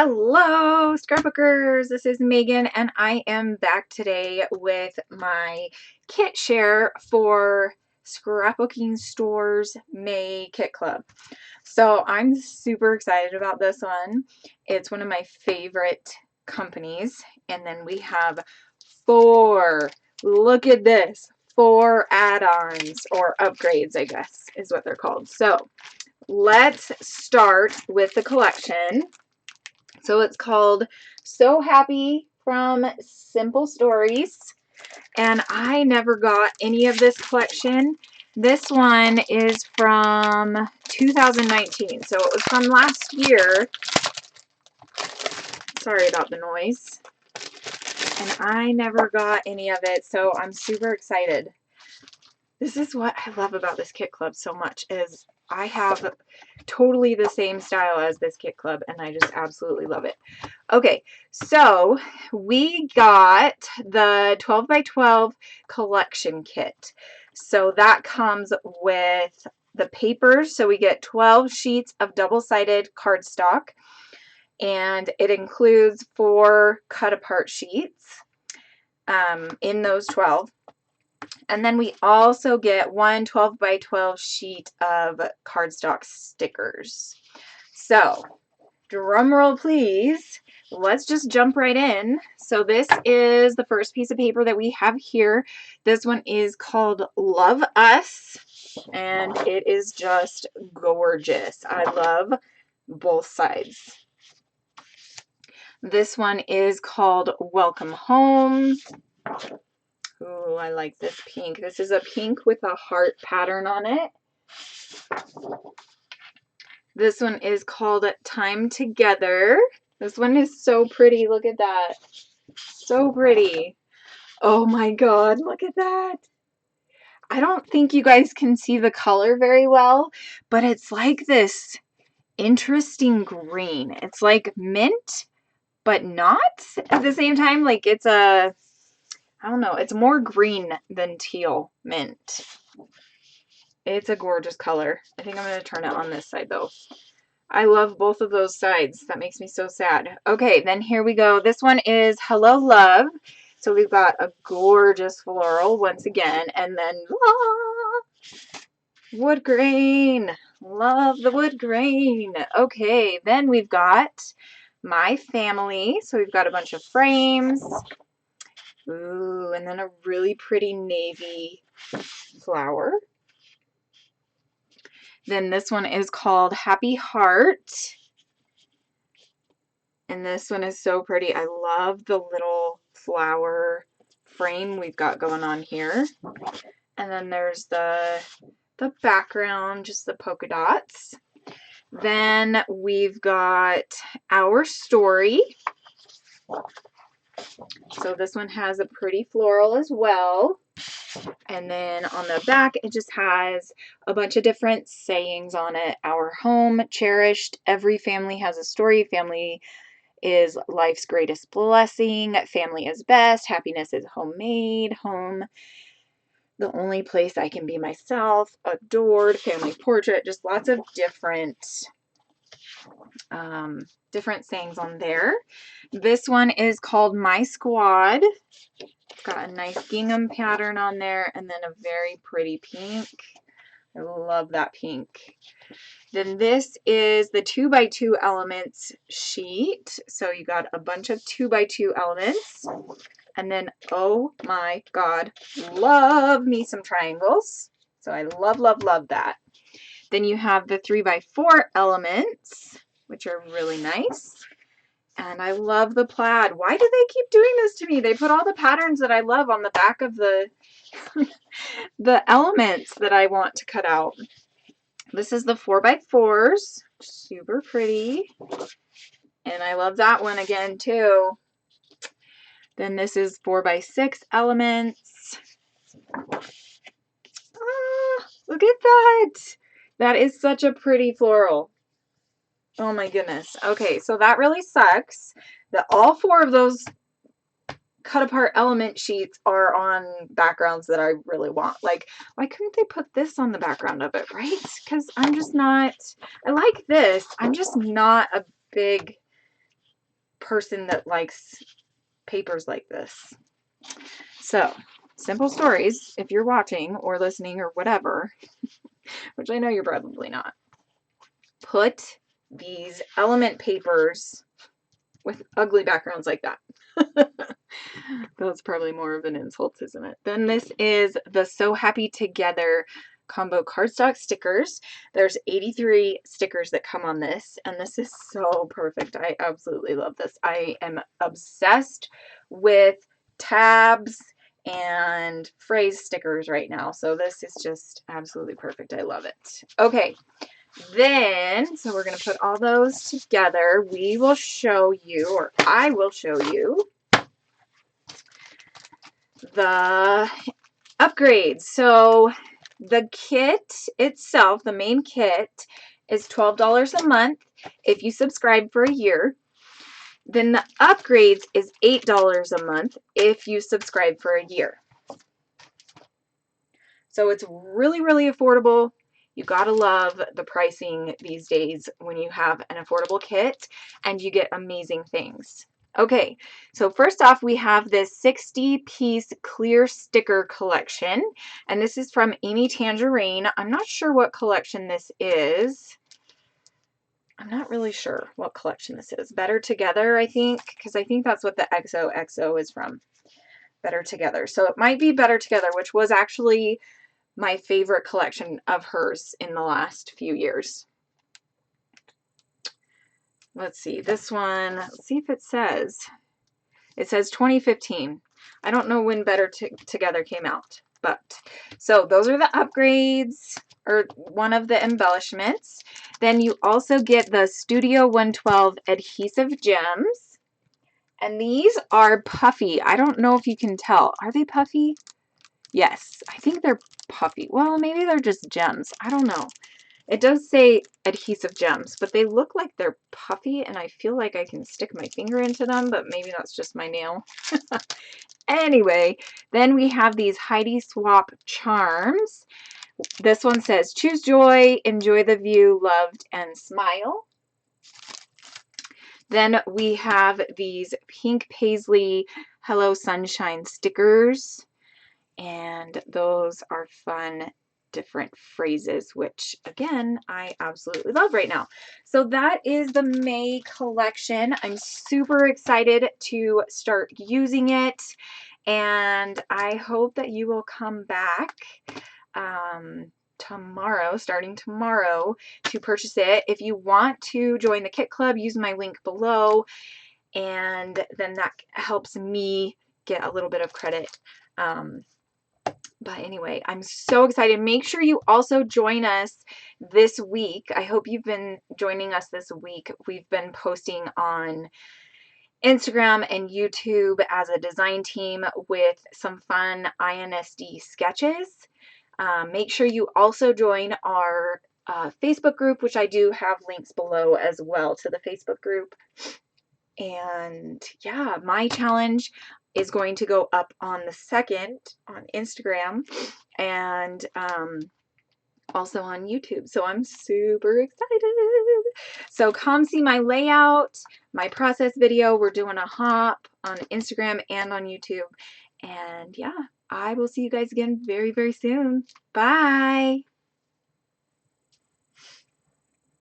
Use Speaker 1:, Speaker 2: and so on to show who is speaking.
Speaker 1: Hello, scrapbookers. This is Megan, and I am back today with my kit share for Scrapbooking Store's May Kit Club. So I'm super excited about this one. It's one of my favorite companies. And then we have look at this, 4 add-ons or upgrades, I guess is what they're called. So let's start with the collection. So it's called So Happy from Simple Stories, and I never got any of this collection. This one is from 2019, so it was from last year. Sorry about the noise. And I never got any of it, so I'm super excited. This is what I love about this kit club so much, is I have totally the same style as this kit club, and I just absolutely love it. Okay, so we got the 12 by 12 collection kit. So that comes with the papers. So we get 12 sheets of double-sided cardstock, and it includes 4 cut-apart sheets in those 12. And then we also get one 12 by 12 sheet of cardstock stickers. So, drum roll please. Let's just jump right in. So this is the first piece of paper that we have here. This one is called Love Us, and it is just gorgeous. I love both sides. This one is called Welcome Home. Ooh, I like this pink. This is a pink with a heart pattern on it. This one is called Time Together. This one is so pretty. Look at that. So pretty. Oh my God, look at that. I don't think you guys can see the color very well, but it's like this interesting green. It's like mint, but not at the same time. Like it's a, I don't know, it's more green than teal mint. It's a gorgeous color. I think I'm going to turn it on this side though. I love both of those sides. That makes me so sad. Okay, then here we go. This one is Hello Love. So we've got a gorgeous floral once again, and then wood grain. Love the wood grain. Okay, then we've got My Family. So we've got a bunch of frames. Ooh, and then a really pretty navy flower. Then this one is called Happy Heart. And this one is so pretty. I love the little flower frame we've got going on here. And then there's the background, just the polka dots. Then we've got Our Story. So this one has a pretty floral as well. And then on the back, it just has a bunch of different sayings on it. Our home, cherished. Every family has a story. Family is life's greatest blessing. Family is best. Happiness is homemade. Home, the only place I can be myself. Adored. Family portrait. Just lots of different sayings on there. This one is called My Squad. It's got a nice gingham pattern on there, and then a very pretty pink. I love that pink. Then this is the 2 by 2 elements sheet. So you got a bunch of 2 by 2 elements. And then, oh my God, love me some triangles. So I love, love, love that. Then you have the 3 by 4 elements, which are really nice. And I love the plaid. Why do they keep doing this to me? They put all the patterns that I love on the back of the the elements that I want to cut out. This is the 4 by 4s. Super pretty. And I love that one again too. Then this is 4 by 6 elements. Ah, look at that. That is such a pretty floral. Oh my goodness. Okay, so that really sucks that all 4 of those cut apart element sheets are on backgrounds that I really want. Like, why couldn't they put this on the background of it, right? Because I'm just not, I like this. I'm just not a big person that likes papers like this. So, simple stories, if you're watching or listening or whatever, which I know you're probably not, put these element papers with ugly backgrounds like that. That's probably more of an insult, isn't it? Then this is the So Happy Together combo cardstock stickers. There's 83 stickers that come on this, and this is so perfect. I absolutely love this. I am obsessed with tabs and phrase stickers right now, so this is just absolutely perfect. I love it. Okay, then, so we're going to put all those together. We will show you, or I will show you, the upgrades. So the kit itself, the main kit, is $12 a month if you subscribe for a year. Then the upgrades is $8 a month if you subscribe for a year. So it's really, really affordable. You gotta love the pricing these days when you have an affordable kit and you get amazing things. Okay, so first off, we have this 60-piece clear sticker collection, and this is from Amy Tangerine. I'm not sure what collection this is. I'm not really sure what collection this is. Better Together, I think, because I think that's what the XOXO is from. Better Together. So it might be Better Together, which was actually my favorite collection of hers in the last few years. Let's see, this one, let's see if it says 2015. I don't know when Better Together came out, but so those are the upgrades, or one of the embellishments. Then you also get the Studio 112 adhesive gems, and these are puffy. I don't know if you can tell. Are they puffy? Yes, I think they're puffy. Well, maybe they're just gems. I don't know. It does say adhesive gems, but they look like they're puffy, and I feel like I can stick my finger into them, but maybe that's just my nail. Anyway, then we have these Heidi Swap charms. This one says, choose joy, enjoy the view, loved, and smile. Then we have these pink paisley Hello Sunshine stickers, and those are fun different phrases, which again I absolutely love right now. So that is the May collection. I'm super excited to start using it, and I hope that you will come back tomorrow, starting tomorrow, to purchase it. If you want to join the Kit Club, use my link below, and then that helps me get a little bit of credit. But anyway, I'm so excited. Make sure you also join us this week. I hope you've been joining us this week. We've been posting on Instagram and YouTube as a design team with some fun INSD sketches. Make sure you also join our Facebook group, which I do have links below as well to the Facebook group. And yeah, my challenge is going to go up on the 2nd on Instagram, and also on YouTube. So I'm super excited. So come see my layout, my process video. We're doing a hop on Instagram and on YouTube. And yeah, I will see you guys again very, very soon. Bye.